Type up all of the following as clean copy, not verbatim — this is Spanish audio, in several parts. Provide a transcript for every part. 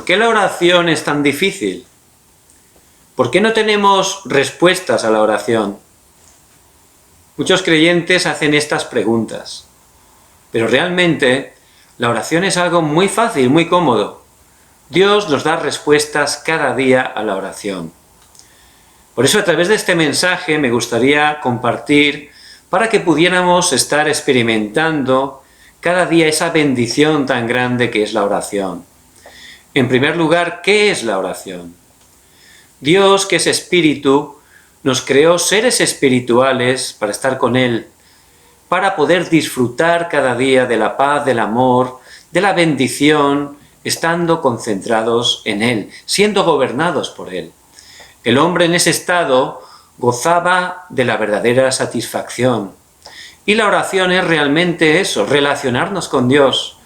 ¿Por qué la oración es tan difícil? ¿Por qué no tenemos respuestas a la oración? Muchos creyentes hacen estas preguntas, pero realmente la oración es algo muy fácil, muy cómodo. Dios nos da respuestas cada día a la oración. Por eso a través de este mensaje me gustaría compartir para que pudiéramos estar experimentando cada día esa bendición tan grande que es la oración. En primer lugar, ¿qué es la oración? Dios, que es espíritu, nos creó seres espirituales para estar con Él, para poder disfrutar cada día de la paz, del amor, de la bendición, estando concentrados en Él, siendo gobernados por Él. El hombre en ese estado gozaba de la verdadera satisfacción. Y la oración es realmente eso, relacionarnos con Dios.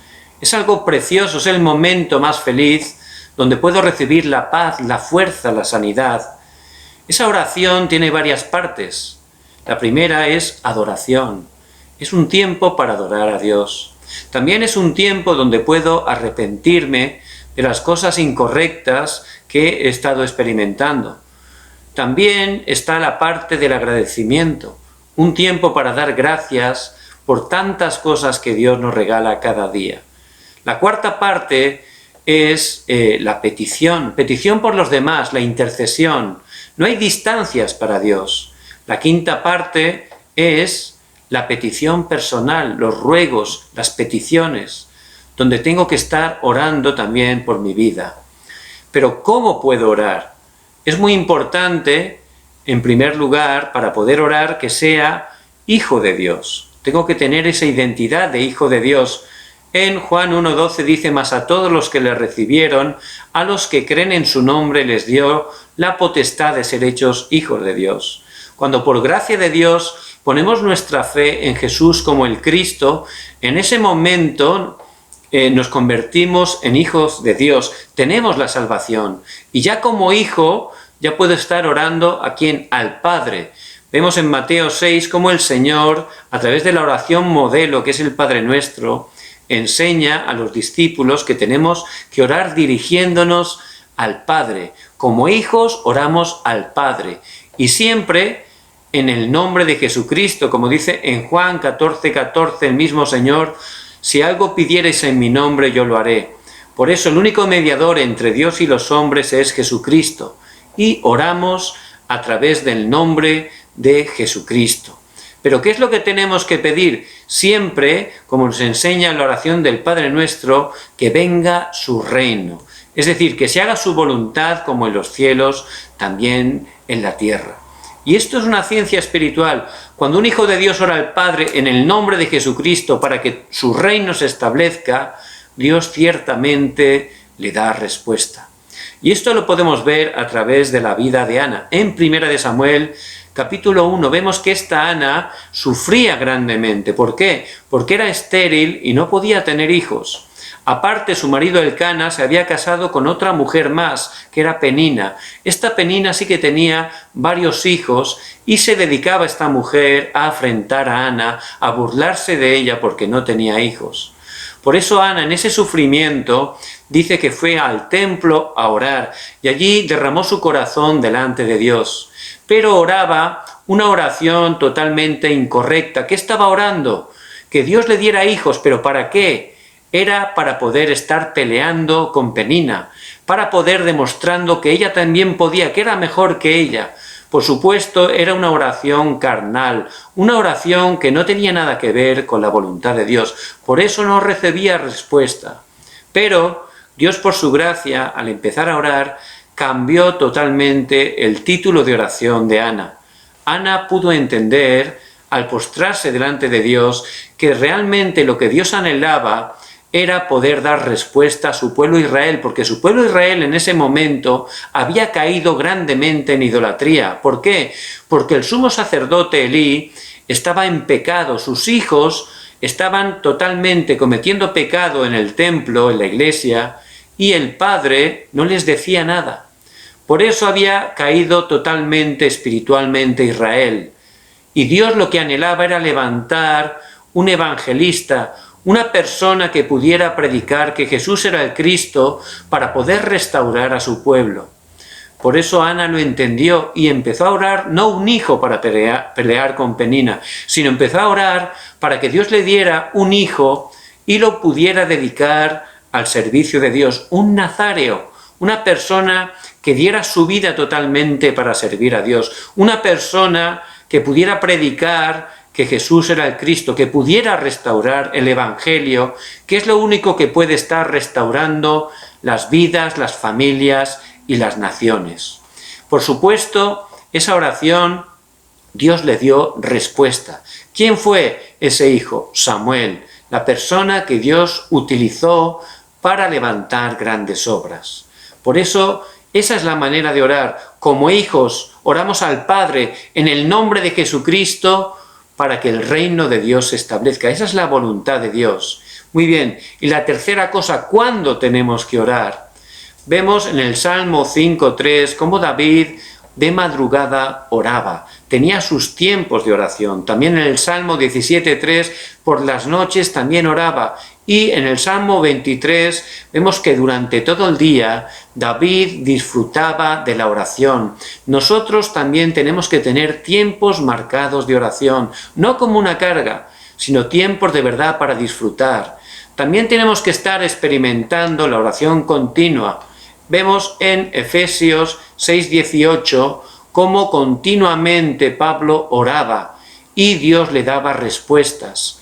Es algo precioso, es el momento más feliz donde puedo recibir la paz, la fuerza, la sanidad. Esa oración tiene varias partes. La primera es adoración. Es un tiempo para adorar a Dios. También es un tiempo donde puedo arrepentirme de las cosas incorrectas que he estado experimentando. También está la parte del agradecimiento, un tiempo para dar gracias por tantas cosas que Dios nos regala cada día. La cuarta parte es la petición por los demás, la intercesión. No hay distancias para Dios. La quinta parte es la petición personal, los ruegos, las peticiones, donde tengo que estar orando también por mi vida. Pero ¿cómo puedo orar? Es muy importante, en primer lugar, para poder orar, que sea hijo de Dios. Tengo que tener esa identidad de hijo de Dios. En Juan 1:12 dice: mas a todos los que le recibieron, a los que creen en su nombre, les dio la potestad de ser hechos hijos de Dios. Cuando por gracia de Dios ponemos nuestra fe en Jesús como el Cristo, en ese momento nos convertimos en hijos de Dios, tenemos la salvación. Y ya como hijo, ya puedo estar orando ¿a quién? Al Padre. Vemos en Mateo 6 cómo el Señor, a través de la oración modelo, que es el Padre Nuestro, enseña a los discípulos que tenemos que orar dirigiéndonos al Padre. Como hijos oramos al Padre. Y siempre en el nombre de Jesucristo, como dice en Juan 14:14 el mismo Señor: si algo pidiereis en mi nombre, yo lo haré. Por eso el único mediador entre Dios y los hombres es Jesucristo. Y oramos a través del nombre de Jesucristo. Pero ¿qué es lo que tenemos que pedir? Siempre, como nos enseña la oración del Padre Nuestro, que venga su reino. Es decir, que se haga su voluntad como en los cielos, también en la tierra. Y esto es una ciencia espiritual. Cuando un hijo de Dios ora al Padre en el nombre de Jesucristo para que su reino se establezca, Dios ciertamente le da respuesta. Y esto lo podemos ver a través de la vida de Ana. En 1 Samuel, capítulo 1, vemos que esta Ana sufría grandemente. ¿Por qué? Porque era estéril y no podía tener hijos. Aparte, su marido Elcana se había casado con otra mujer más, que era Penina. Esta Penina sí que tenía varios hijos y se dedicaba esta mujer a afrentar a Ana, a burlarse de ella porque no tenía hijos. Por eso Ana, en ese sufrimiento, dice que fue al templo a orar y allí derramó su corazón delante de Dios. Pero oraba una oración totalmente incorrecta. ¿Qué estaba orando? Que Dios le diera hijos, ¿pero para qué? Era para poder estar peleando con Penina, para poder demostrando que ella también podía, que era mejor que ella. Por supuesto, era una oración carnal, una oración que no tenía nada que ver con la voluntad de Dios. Por eso no recibía respuesta. Pero Dios, por su gracia, al empezar a orar, cambió totalmente el título de oración de Ana. Ana pudo entender, al postrarse delante de Dios, que realmente lo que Dios anhelaba era poder dar respuesta a su pueblo Israel, porque su pueblo Israel en ese momento había caído grandemente en idolatría. ¿Por qué? Porque el sumo sacerdote Elí estaba en pecado, sus hijos estaban totalmente cometiendo pecado en el templo, en la iglesia, y el padre no les decía nada. Por eso había caído totalmente espiritualmente Israel. Y Dios lo que anhelaba era levantar un evangelista, una persona que pudiera predicar que Jesús era el Cristo para poder restaurar a su pueblo. Por eso Ana lo entendió y empezó a orar, no un hijo para pelear con Penina, sino empezó a orar para que Dios le diera un hijo y lo pudiera dedicar al servicio de Dios, un nazareo, una persona que diera su vida totalmente para servir a Dios, una persona que pudiera predicar que Jesús era el Cristo, que pudiera restaurar el Evangelio, que es lo único que puede estar restaurando las vidas, las familias y las naciones. Por supuesto, esa oración Dios le dio respuesta. ¿Quién fue ese hijo? Samuel, la persona que Dios utilizó para levantar grandes obras. Por eso, esa es la manera de orar. Como hijos, oramos al Padre en el nombre de Jesucristo para que el reino de Dios se establezca. Esa es la voluntad de Dios. Muy bien, y la tercera cosa, ¿cuándo tenemos que orar? Vemos en el Salmo 5.3 cómo David de madrugada oraba. Tenía sus tiempos de oración. También en el Salmo 17.3 por las noches también oraba. Y en el Salmo 23 vemos que durante todo el día David disfrutaba de la oración. Nosotros también tenemos que tener tiempos marcados de oración, no como una carga, sino tiempos de verdad para disfrutar. También tenemos que estar experimentando la oración continua. Vemos en Efesios 6.18 cómo continuamente Pablo oraba y Dios le daba respuestas.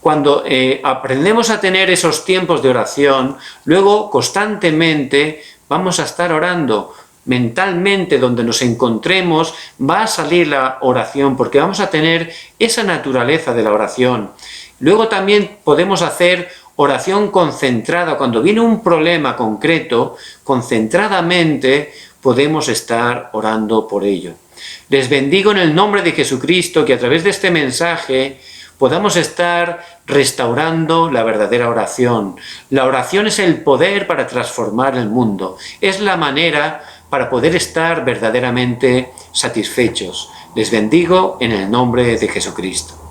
Cuando aprendemos a tener esos tiempos de oración, luego constantemente vamos a estar orando. Mentalmente, donde nos encontremos, va a salir la oración, porque vamos a tener esa naturaleza de la oración. Luego también podemos hacer oración concentrada. Cuando viene un problema concreto, concentradamente podemos estar orando por ello. Les bendigo en el nombre de Jesucristo, que a través de este mensaje podamos estar restaurando la verdadera oración. La oración es el poder para transformar el mundo. Es la manera para poder estar verdaderamente satisfechos. Les bendigo en el nombre de Jesucristo.